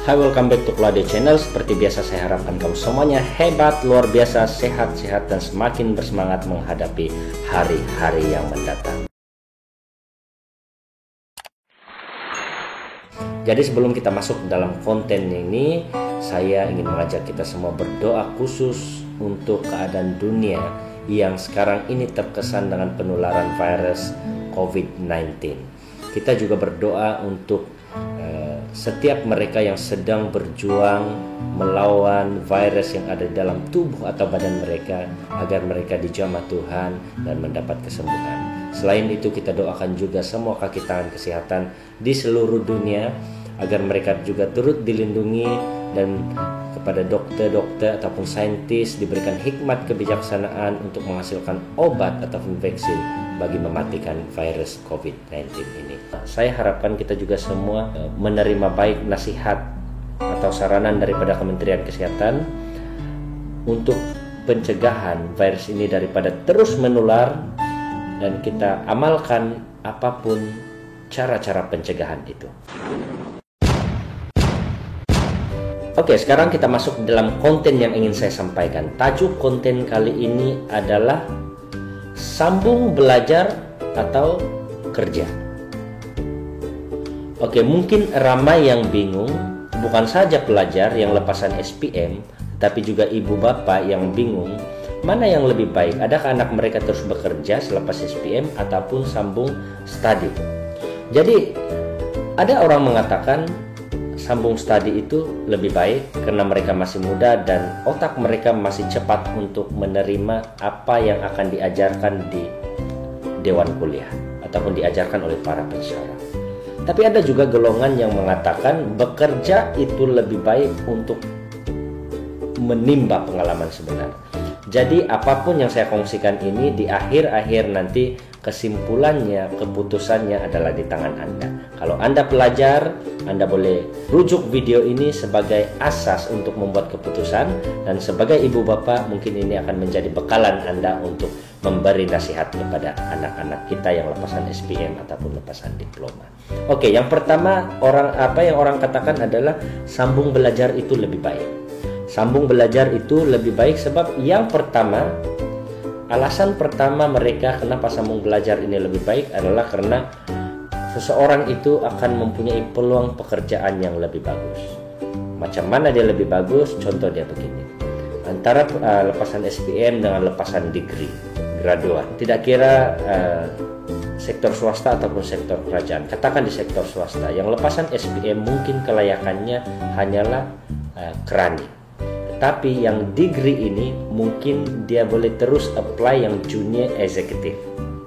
Hai, welcome back to Claudio Channel. Seperti biasa saya harapkan kamu semuanya hebat, luar biasa, sehat-sehat dan semakin bersemangat menghadapi hari-hari yang mendatang. Jadi sebelum kita masuk dalam konten ini, saya ingin mengajak kita semua berdoa khusus untuk keadaan dunia yang sekarang ini terkesan dengan penularan virus COVID-19. Kita juga berdoa untuk setiap mereka yang sedang berjuang melawan virus yang ada di dalam tubuh atau badan mereka, agar mereka dijamah Tuhan dan mendapat kesembuhan. Selain itu, kita doakan juga semua kaki tangan kesehatan di seluruh dunia, agar mereka juga turut dilindungi, dan kepada dokter-dokter ataupun saintis diberikan hikmat kebijaksanaan untuk menghasilkan obat ataupun vaksin bagi mematikan virus COVID-19 ini. Saya harapkan kita juga semua menerima baik nasihat atau saranan daripada Kementerian Kesehatan untuk pencegahan virus ini daripada terus menular, dan kita amalkan apapun cara-cara pencegahan itu. Oke, sekarang kita masuk dalam konten yang ingin saya sampaikan. Tajuk konten kali ini adalah sambung belajar atau kerja. Oke, mungkin ramai yang bingung, bukan saja pelajar yang lepasan SPM, tapi juga ibu bapak yang bingung, mana yang lebih baik? Adakah anak mereka terus bekerja selepas SPM ataupun sambung studi? Jadi, ada orang mengatakan sambung studi itu lebih baik karena mereka masih muda dan otak mereka masih cepat untuk menerima apa yang akan diajarkan di dewan kuliah ataupun diajarkan oleh para pensyarah. Tapi ada juga golongan yang mengatakan bekerja itu lebih baik untuk menimba pengalaman sebenarnya. Jadi apapun yang saya kongsikan ini, di akhir-akhir nanti kesimpulannya, keputusannya adalah di tangan Anda. Kalau Anda pelajar, Anda boleh rujuk video ini sebagai asas untuk membuat keputusan, dan sebagai ibu bapak mungkin ini akan menjadi bekalan Anda untuk memberi nasihat kepada anak-anak kita yang lepasan SPM ataupun lepasan diploma. Oke, yang pertama, orang katakan adalah sambung belajar itu lebih baik. Sambung belajar itu lebih baik sebab yang pertama, alasan pertama mereka kenapa sambung belajar ini lebih baik adalah karena seseorang itu akan mempunyai peluang pekerjaan yang lebih bagus. Macam mana dia lebih bagus? Contoh dia begini. Antara lepasan SPM dengan lepasan degree, graduat. Tidak kira sektor swasta ataupun sektor kerajaan. Katakan di sektor swasta, yang lepasan SPM mungkin kelayakannya hanyalah kerani. Tapi yang degree ini mungkin dia boleh terus apply yang junior executive.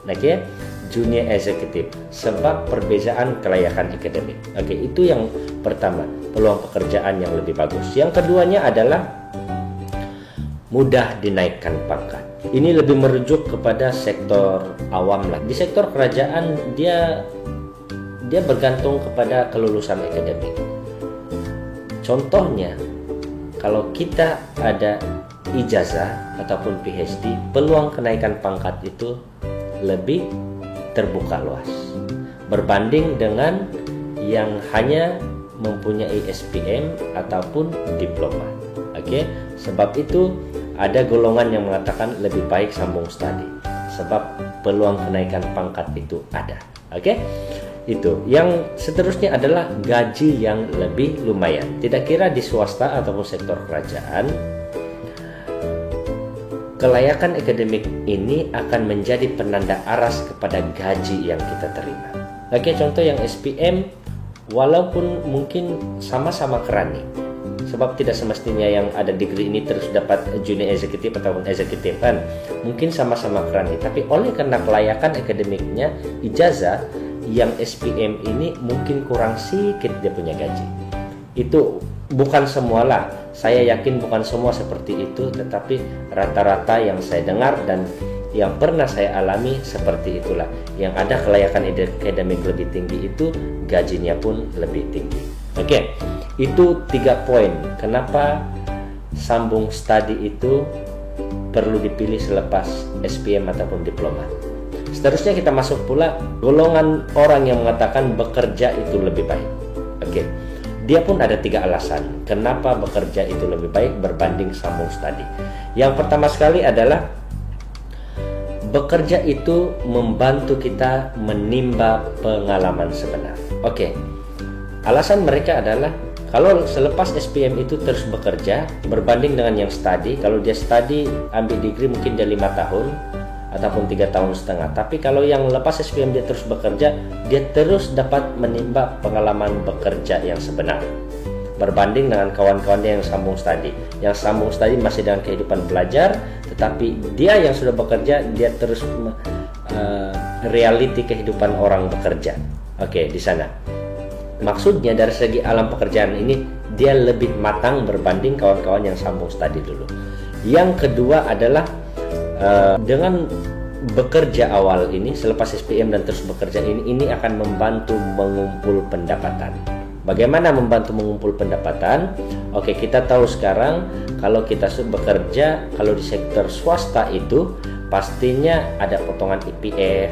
Oke, junior executive, sebab perbezaan kelayakan akademik. Oke, itu yang pertama, peluang pekerjaan yang lebih bagus. Yang keduanya adalah mudah dinaikkan pangkat. Ini lebih merujuk kepada sektor awam lah. Di sektor kerajaan dia bergantung kepada kelulusan akademik. Contohnya, kalau kita ada ijazah ataupun PhD, peluang kenaikan pangkat itu lebih terbuka luas berbanding dengan yang hanya mempunyai SPM ataupun diploma. Oke, sebab itu ada golongan yang mengatakan lebih baik sambung studi sebab peluang kenaikan pangkat itu ada. Oke, itu. Yang seterusnya adalah gaji yang lebih lumayan. Tidak kira di swasta ataupun sektor kerajaan, kelayakan akademik ini akan menjadi penanda aras kepada gaji yang kita terima. Oke, contoh yang SPM, walaupun mungkin sama-sama kerani, sebab tidak semestinya yang ada degree ini terus dapat junior executive ataupun executive kan, mungkin sama-sama kerani, tapi oleh karena kelayakan akademiknya, ijazah yang SPM ini mungkin kurang sedikit dia punya gaji. Itu bukan semualah, saya yakin bukan semua seperti itu, tetapi rata-rata yang saya dengar dan yang pernah saya alami seperti itulah. Yang ada kelayakan akademik lebih tinggi itu gajinya pun lebih tinggi. Oke, itu 3 poin kenapa sambung studi itu perlu dipilih selepas SPM ataupun diploma. Seterusnya kita masuk pula golongan orang yang mengatakan bekerja itu lebih baik. Oke, dia pun ada 3 alasan kenapa bekerja itu lebih baik berbanding sambung studi. Yang pertama sekali adalah bekerja itu membantu kita menimba pengalaman sebenar. Oke. Alasan mereka adalah kalau selepas SPM itu terus bekerja berbanding dengan yang studi, kalau dia studi ambil degree mungkin dia 5 tahun ataupun 3,5 tahun. Tapi kalau yang lepas SPM dia terus bekerja, dia terus dapat menimba pengalaman bekerja yang sebenar. Berbanding dengan kawan-kawannya yang sambung studi. Yang sambung studi masih dengan kehidupan belajar, tetapi dia yang sudah bekerja, dia terus realiti kehidupan orang bekerja. Oke, di sana. Maksudnya dari segi alam pekerjaan ini, dia lebih matang berbanding kawan-kawan yang sambung studi dulu. Yang kedua adalah dengan bekerja awal ini, selepas SPM dan terus bekerja ini akan membantu mengumpul pendapatan. Bagaimana membantu mengumpul pendapatan? Oke, kita tahu sekarang kalau kita bekerja, kalau di sektor swasta itu pastinya ada potongan IPF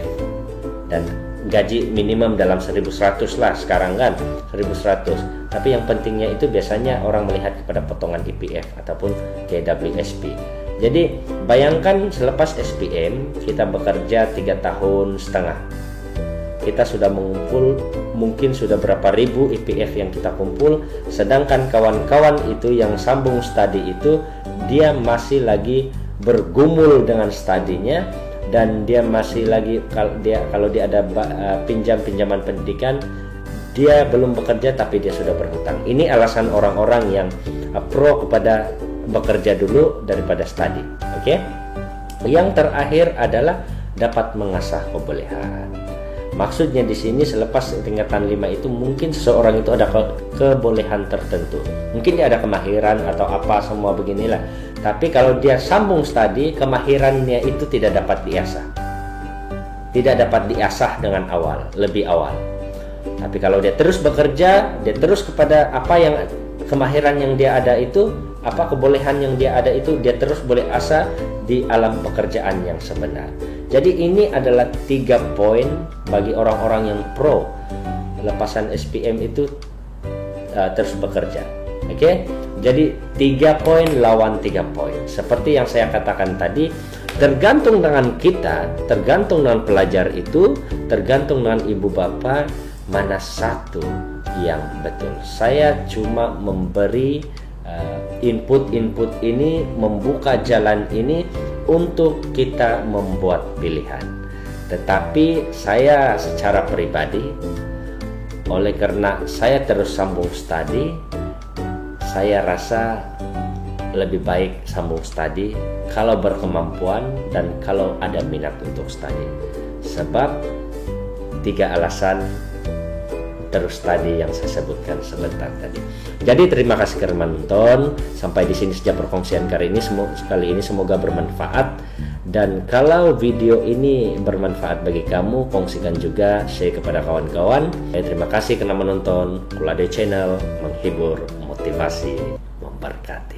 dan gaji minimum dalam 1.100 lah sekarang kan, 1.100. Tapi yang pentingnya itu biasanya orang melihat kepada potongan IPF ataupun KWSP. Jadi bayangkan selepas SPM kita bekerja 3,5 tahun, kita sudah mengumpul mungkin sudah berapa ribu IPF yang kita kumpul, sedangkan kawan-kawan itu yang sambung studi itu dia masih lagi bergumul dengan studinya, dan dia masih lagi kalau dia ada pinjaman pendidikan, dia belum bekerja tapi dia sudah berhutang. Ini alasan orang-orang yang pro kepada bekerja dulu daripada studi. Oke. Yang terakhir adalah dapat mengasah kebolehan. Maksudnya di sini selepas tingkatan 5 itu mungkin seseorang itu ada kebolehan tertentu. Mungkin dia ada kemahiran atau apa semua beginilah. Tapi kalau dia sambung studi, kemahirannya itu tidak dapat diasah. Tidak dapat diasah dengan lebih awal. Tapi kalau dia terus bekerja, dia terus kepada apa yang kemahiran yang dia ada itu, apa kebolehan yang dia ada itu, dia terus boleh asah di alam pekerjaan yang sebenar. Jadi ini adalah 3 poin bagi orang-orang yang pro lepasan SPM itu terus bekerja. Oke? Jadi 3 poin lawan 3 poin. Seperti yang saya katakan tadi, tergantung dengan kita, tergantung dengan pelajar itu, tergantung dengan ibu bapak, mana satu yang betul. Saya cuma memberi input-input ini, membuka jalan ini untuk kita membuat pilihan. Tetapi saya secara pribadi, oleh karena saya terus sambung studi, saya rasa lebih baik sambung studi kalau berkemampuan dan kalau ada minat untuk studi. Sebab 3 alasan terus tadi yang saya sebutkan sebentar tadi. Jadi terima kasih karena menonton. Sampai di sini saja perkongsian kali ini, semoga bermanfaat. Dan kalau video ini bermanfaat bagi kamu, kongsikan juga, share kepada kawan-kawan. Terima kasih karena menonton. Kulade Channel, menghibur, motivasi, memberkati.